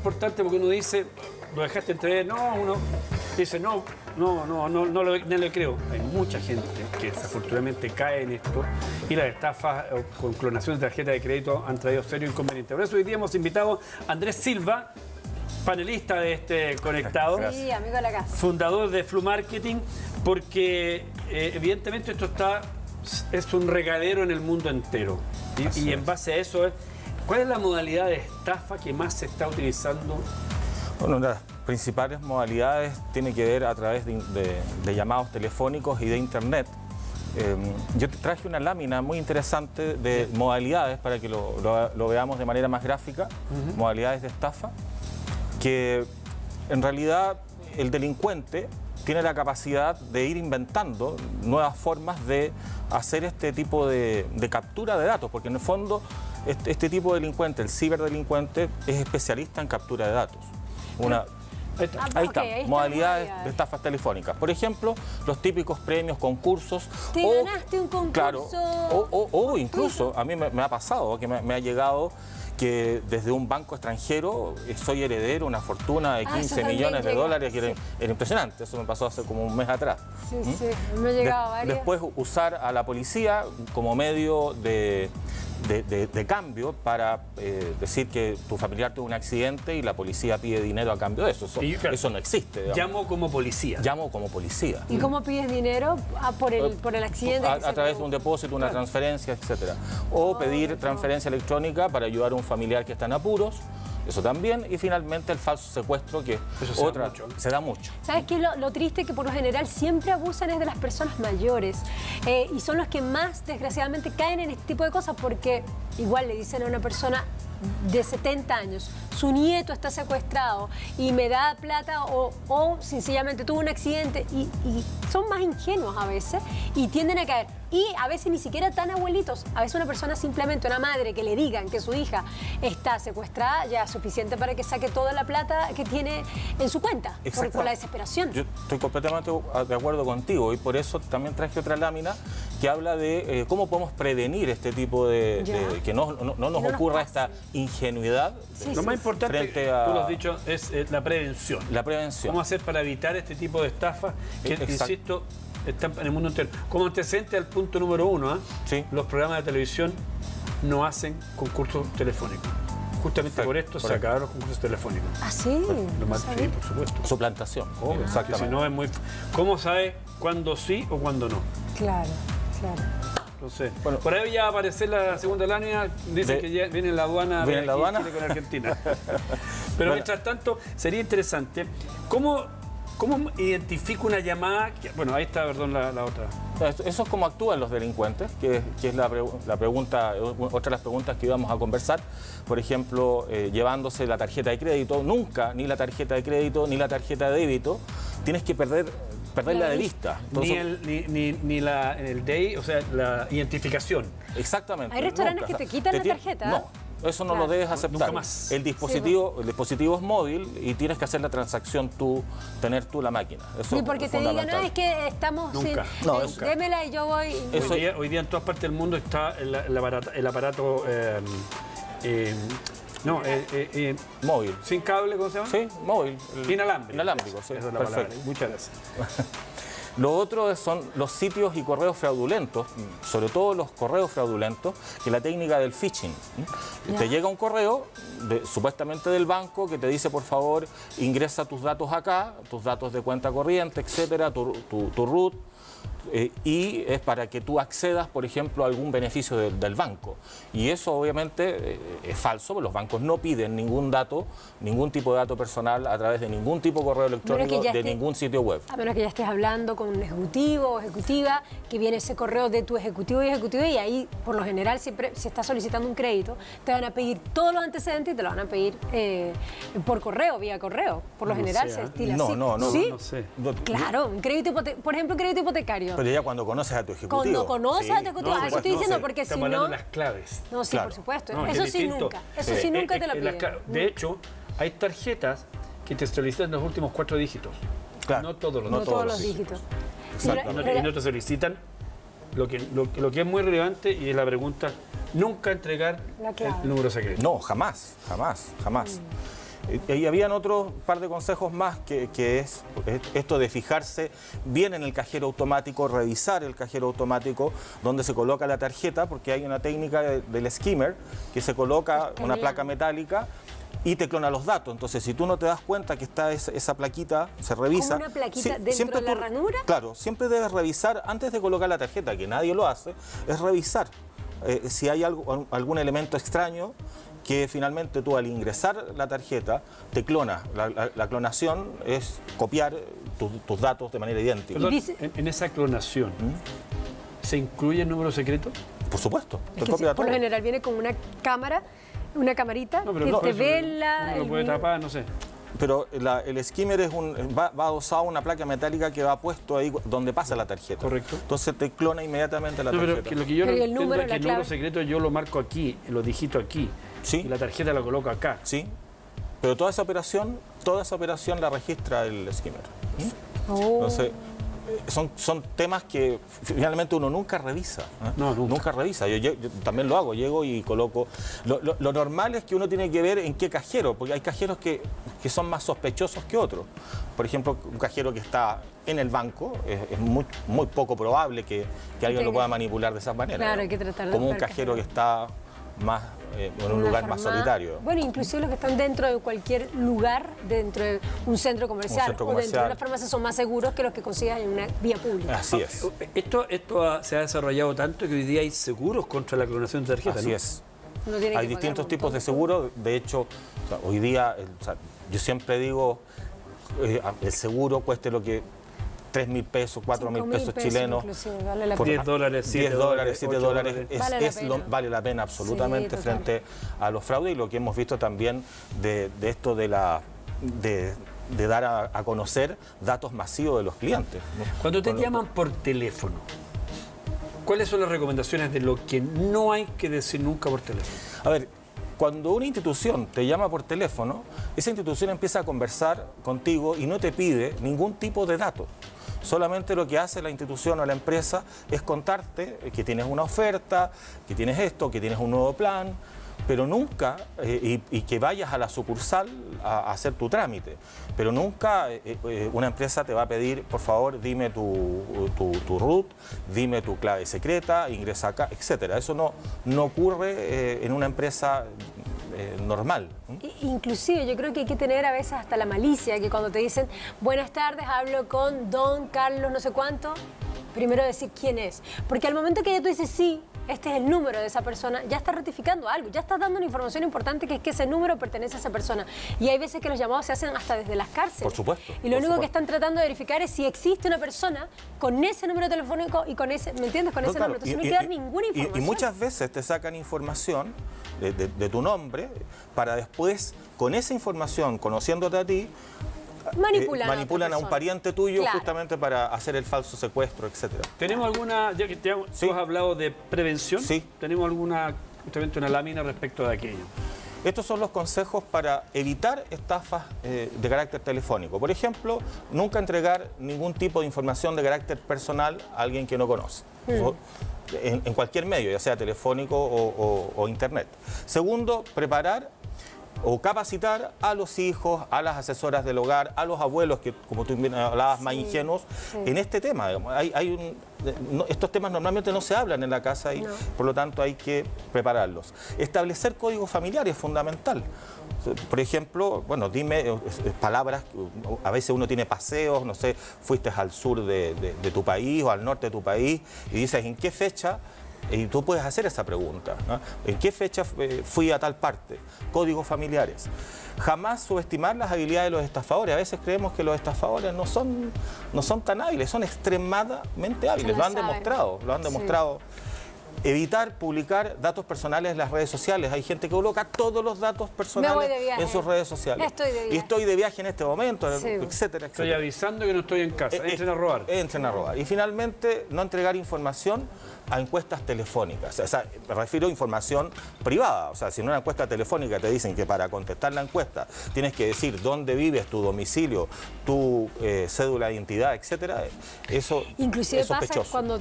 importante porque uno dice, lo dejaste entrever, no, uno dice, no le creo. Hay mucha gente que desafortunadamente cae en esto y las estafas con clonación de tarjeta de crédito han traído serios inconvenientes. Por eso hoy día hemos invitado a Andrés Silva, panelista de este Conectado. Sí, amigo de la casa. Fundador de Flu Marketing, porque evidentemente esto es un regadero en el mundo entero. Y en base a eso, ¿cuál es la modalidad de estafa que más se está utilizando? Bueno, una de las principales modalidades tiene que ver a través de llamados telefónicos y de internet. Yo te traje una lámina muy interesante de modalidades para que lo veamos de manera más gráfica, modalidades de estafa, que en realidad el delincuente tiene la capacidad de ir inventando nuevas formas de hacer este tipo de captura de datos, porque en el fondo este tipo de delincuente, el ciberdelincuente, es especialista en captura de datos. Ahí está, modalidades de estafas telefónicas. Por ejemplo, los típicos premios, concursos. Te ganaste un concurso. Claro, o incluso, a mí me ha pasado que me ha llegado que desde un banco extranjero soy heredero de una fortuna de 15 millones de dólares, que era impresionante. Eso me pasó hace como un mes atrás. Sí, me ha llegado varias. Después usar a la policía como medio de cambio para decir que tu familiar tuvo un accidente y la policía pide dinero a cambio de eso. Eso no existe. Digamos. Llamo como policía. Llamo como policía. ¿Y cómo pides dinero? Por el accidente. A través de un depósito, una transferencia, etc. O pedir transferencia electrónica para ayudar a un familiar que está en apuros. Eso también. Y finalmente el falso secuestro, que se da mucho. ¿Sabes qué? Lo triste es que por lo general siempre abusan es de las personas mayores. Y son los que más, desgraciadamente, caen en este tipo de cosas porque igual le dicen a una persona de 70 años, su nieto está secuestrado y me da plata o sencillamente tuvo un accidente y son más ingenuos a veces y tienden a caer. Y a veces ni siquiera tan abuelitos. A veces una persona, simplemente una madre, que le digan que su hija está secuestrada ya es suficiente para que saque toda la plata que tiene en su cuenta por la desesperación. Yo estoy completamente de acuerdo contigo y por eso también traje otra lámina que habla de cómo podemos prevenir este tipo de que no nos ocurra esta ingenuidad. Lo más importante, tú lo has dicho, es la prevención. La prevención. ¿Cómo hacer para evitar este tipo de estafas que, insisto, están en el mundo entero? Como antecedente al punto número 1, sí. Los programas de televisión no hacen concursos telefónicos. Justamente por esto se acabaron los concursos telefónicos. ¿Ah, sí? Sí, por supuesto. Suplantación. Exactamente. Si no es muy... ¿Cómo sabe cuándo sí o cuándo no? Claro. Entonces, bueno, por ahí ya va a aparecer la segunda lámina. Dicen que ya viene la aduana de Chile con Argentina. Pero mientras tanto, sería interesante, ¿cómo identifico una llamada? Bueno, ahí está, perdón, la otra. Eso es como actúan los delincuentes, que es la pregunta, otra de las preguntas que íbamos a conversar. Por ejemplo, llevándose la tarjeta de crédito. Nunca, ni la tarjeta de crédito, ni la tarjeta de débito, tienes que perderla de vista. Entonces, ni el DEI, o sea, la identificación. Exactamente. Hay restaurantes que te quitan la tarjeta. No. Eso no lo debes aceptar. Nunca más. El dispositivo es móvil y tienes que hacer la transacción tú, tener tú la máquina. Eso y porque te digan, no, es que estamos nunca. sin... démela y yo voy... Hoy día en todas partes del mundo está el aparato... móvil. ¿Sin cable, cómo se llama? Sí, móvil. Inalámbrico. Inalámbrico, sí. Esa es la palabra. Muchas gracias. Lo otro son los sitios y correos fraudulentos, sobre todo los correos fraudulentos, que es la técnica del phishing. Te llega un correo, supuestamente del banco, que te dice, por favor, ingresa tus datos acá, tus datos de cuenta corriente, etcétera, tu root, y es para que tú accedas, por ejemplo, a algún beneficio del banco. Y eso obviamente es falso, porque los bancos no piden ningún tipo de dato personal a través de ningún tipo de correo electrónico, de ningún sitio web. A menos que ya estés hablando con un ejecutivo o ejecutiva, que viene ese correo de tu ejecutivo y ejecutiva, y ahí, por lo general, siempre se está solicitando un crédito, te van a pedir todos los antecedentes y te lo van a pedir por correo, vía correo. Por lo general se estila así. No sé. Claro, un crédito, por ejemplo, un crédito hipotecario. Pero ya cuando conoces a tu ejecutivo. Cuando conoces a tu ejecutivo, eso estoy diciendo, porque si no... Estamos hablando de las claves. No, sí, por supuesto. No, eso sí nunca. Eso sí nunca te lo piden. De hecho, hay tarjetas que te solicitan los últimos 4 dígitos. Claro. No todos los dígitos. Y no te solicitan lo que es muy relevante, y es la pregunta: nunca entregar el número secreto. No, jamás. Y habían otro par de consejos más, que es esto de fijarse bien en el cajero automático, revisar el cajero automático donde se coloca la tarjeta, porque hay una técnica del skimmer que se coloca una placa metálica y te clona los datos. Entonces, si tú no te das cuenta que está esa plaquita, se revisa. ¿Como una plaquita dentro de la ranura? Claro, siempre debes revisar antes de colocar la tarjeta, que nadie lo hace, es revisar si hay algún elemento extraño que finalmente tú al ingresar la tarjeta te clona. La clonación es copiar tus datos de manera idéntica. Perdón, en esa clonación, ¿se incluye el número secreto? Por supuesto. Es que por lo general viene con una cámara, una camarita que te vela. Uno lo puede tapar, no sé. Pero el skimmer va adosado a una placa metálica que va puesto ahí donde pasa la tarjeta. Correcto. Entonces te clona inmediatamente la tarjeta. Pero lo que yo no entiendo es que el número secreto yo lo marco aquí, lo digito aquí. Sí. Y la tarjeta la coloco acá. Sí. Pero toda esa operación la registra el skimmer. Entonces, son temas que finalmente uno nunca revisa. No, nunca revisa. Yo también lo hago, llego y coloco. Lo normal es que uno tiene que ver en qué cajero, porque hay cajeros que son más sospechosos que otros. Por ejemplo, un cajero que está en el banco, es muy poco probable que alguien lo pueda manipular de esa manera. Claro, hay que tratar de como un cajero que está más en un lugar más solitario. Bueno, inclusive los que están dentro de cualquier lugar, dentro de un centro comercial, o dentro de una farmacia, son más seguros que los que consigas en una vía pública. Así es. Esto se ha desarrollado tanto que hoy día hay seguros contra la clonación de tarjetas. Así es. Hay distintos tipos de seguros. De hecho, hoy día, yo siempre digo, el seguro cueste lo que 3.000 pesos, 4.000 pesos chilenos. Vale la pena. $10, $7, vale la pena absolutamente frente a los fraudes, y lo que hemos visto también de esto de dar a conocer datos masivos de los clientes, ¿no? Cuando te llaman por teléfono, ¿cuáles son las recomendaciones de lo que no hay que decir nunca por teléfono? A ver, cuando una institución te llama por teléfono, esa institución empieza a conversar contigo y no te pide ningún tipo de datos. Solamente lo que hace la institución o la empresa es contarte que tienes una oferta, que tienes esto, que tienes un nuevo plan, pero nunca, y que vayas a la sucursal a hacer tu trámite. Pero nunca una empresa te va a pedir, por favor, dime tu root, dime tu clave secreta, ingresa acá, etcétera. Eso no ocurre en una empresa normal. Inclusive yo creo que hay que tener a veces hasta la malicia, que cuando te dicen buenas tardes, hablo con don Carlos no sé cuánto, primero decir quién es, porque al momento que ya tú dices sí, este es el número de esa persona, ya estás ratificando algo, ya estás dando una información importante, que es que ese número pertenece a esa persona. Y hay veces que los llamados se hacen hasta desde las cárceles. Por supuesto. Y lo único que están tratando de verificar es si existe una persona con ese número telefónico y con ese, ¿me entiendes? Con ese número. Entonces no hay que dar ninguna información. Y muchas veces te sacan información de tu nombre para después, con esa información, conociéndote a ti, manipulan a un pariente tuyo, claro, justamente para hacer el falso secuestro, etcétera. ¿Tenemos alguna, ya que tú has hablado de prevención, tenemos alguna, justamente una lámina respecto de aquello? Estos son los consejos para evitar estafas de carácter telefónico. Por ejemplo, nunca entregar ningún tipo de información de carácter personal a alguien que no conoce. En cualquier medio, ya sea telefónico o internet. Segundo, preparar o capacitar a los hijos, a las asesoras del hogar, a los abuelos, que como tú hablabas, más ingenuos, en este tema. Estos temas normalmente no se hablan en la casa y por lo tanto hay que prepararlos. Establecer código familiar es fundamental. Por ejemplo, bueno, dime palabras, a veces uno tiene paseos, no sé, fuiste al sur de tu país o al norte de tu país y dices, ¿en qué fecha? Y tú puedes hacer esa pregunta, ¿no? ¿En qué fecha fui a tal parte? Códigos familiares. Jamás subestimar las habilidades de los estafadores. A veces creemos que los estafadores no son tan hábiles, son extremadamente hábiles. Lo han demostrado. Evitar publicar datos personales en las redes sociales. Hay gente que coloca todos los datos personales en sus redes sociales. Estoy de viaje en este momento, etcétera. Estoy avisando que no estoy en casa. Entren a robar. Entren a robar. Y finalmente, no entregar información a encuestas telefónicas. O sea, me refiero a información privada. O sea, si en una encuesta telefónica te dicen que para contestar la encuesta tienes que decir dónde vives, tu domicilio, tu cédula de identidad, etcétera, eso inclusive es sospechoso. Pasa cuando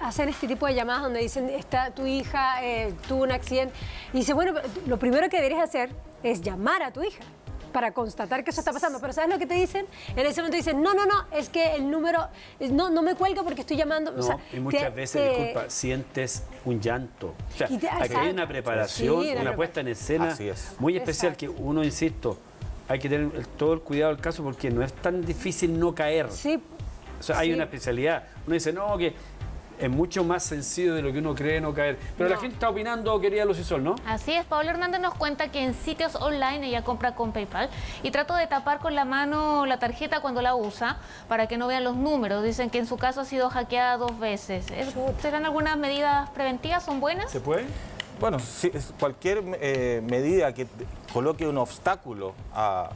hacen este tipo de llamadas donde dicen, está tu hija tuvo un accidente, y dice, bueno, lo primero que deberías hacer es llamar a tu hija. para constatar que eso está pasando. Pero ¿sabes lo que te dicen? En ese momento dicen, no, es que el número, no me cuelga porque estoy llamando. No, o sea, y muchas veces, disculpa, sientes un llanto. O sea, aquí hay una preparación, una puesta en escena muy especial que uno, insisto, hay que tener todo el cuidado del caso porque no es tan difícil no caer. Sí. O sea, hay una especialidad. Uno dice, no, que es mucho más sencillo de lo que uno cree no caer. Pero la gente está opinando, querida Lucisol, ¿no? Así es, Pablo Hernández nos cuenta que en sitios online ella compra con PayPal y trato de tapar con la mano la tarjeta cuando la usa para que no vean los números. Dicen que en su caso ha sido hackeada 2 veces. ¿Serán algunas medidas preventivas? ¿Son buenas? ¿Se puede? Bueno, sí, cualquier medida que coloque un obstáculo a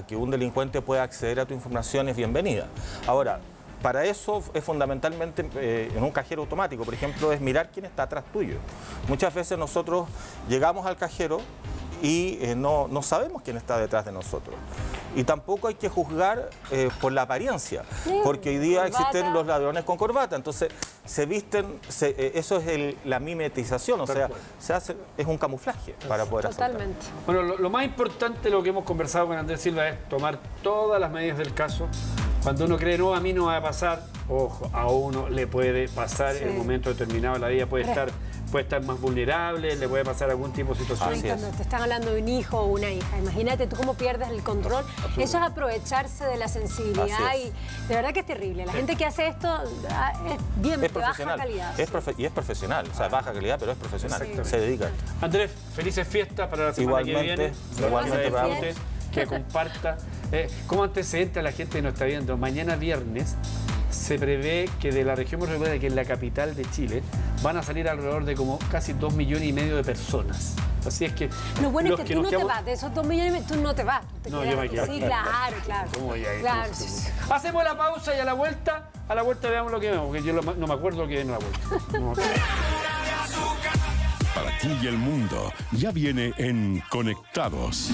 que un delincuente pueda acceder a tu información es bienvenida. Ahora, para eso es fundamentalmente en un cajero automático, por ejemplo, es mirar quién está atrás tuyo. Muchas veces nosotros llegamos al cajero y no sabemos quién está detrás de nosotros. Y tampoco hay que juzgar por la apariencia, porque hoy día existen los ladrones con corbata, entonces se visten, eso es la mimetización, o sea, es un camuflaje para poder asaltar. Totalmente. Bueno, lo más importante, lo que hemos conversado con Andrés Silva, es tomar todas las medidas del caso. Cuando uno cree, no, a mí no va a pasar, ojo, a uno le puede pasar en un momento determinado de la vida, puede estar más vulnerable, le puede pasar algún tipo de situación. Cuando te están hablando de un hijo o una hija, imagínate tú cómo pierdes el control. Eso es aprovecharse de la sensibilidad y de verdad que es terrible. La gente que hace esto es bien de baja calidad. Y es profesional, o sea, baja calidad, pero es profesional, se dedica a esto. Andrés, felices fiestas para la semana que viene. Igualmente para usted. Que comparta. Como antecedente a la gente que nos está viendo, mañana viernes se prevé que de la región metropolitana, que es la capital de Chile, van a salir alrededor de como casi 2,5 millones de personas. Así es que... Lo bueno es que tú no te vas, de esos 2 millones tú no te vas. No, yo me quedo. Sí, claro. ¿Cómo voy a ir? Claro. Hacemos la pausa y a la vuelta veamos lo que vemos, porque yo no me acuerdo lo que viene a la vuelta. Para ti y el mundo, ya viene en Conectados.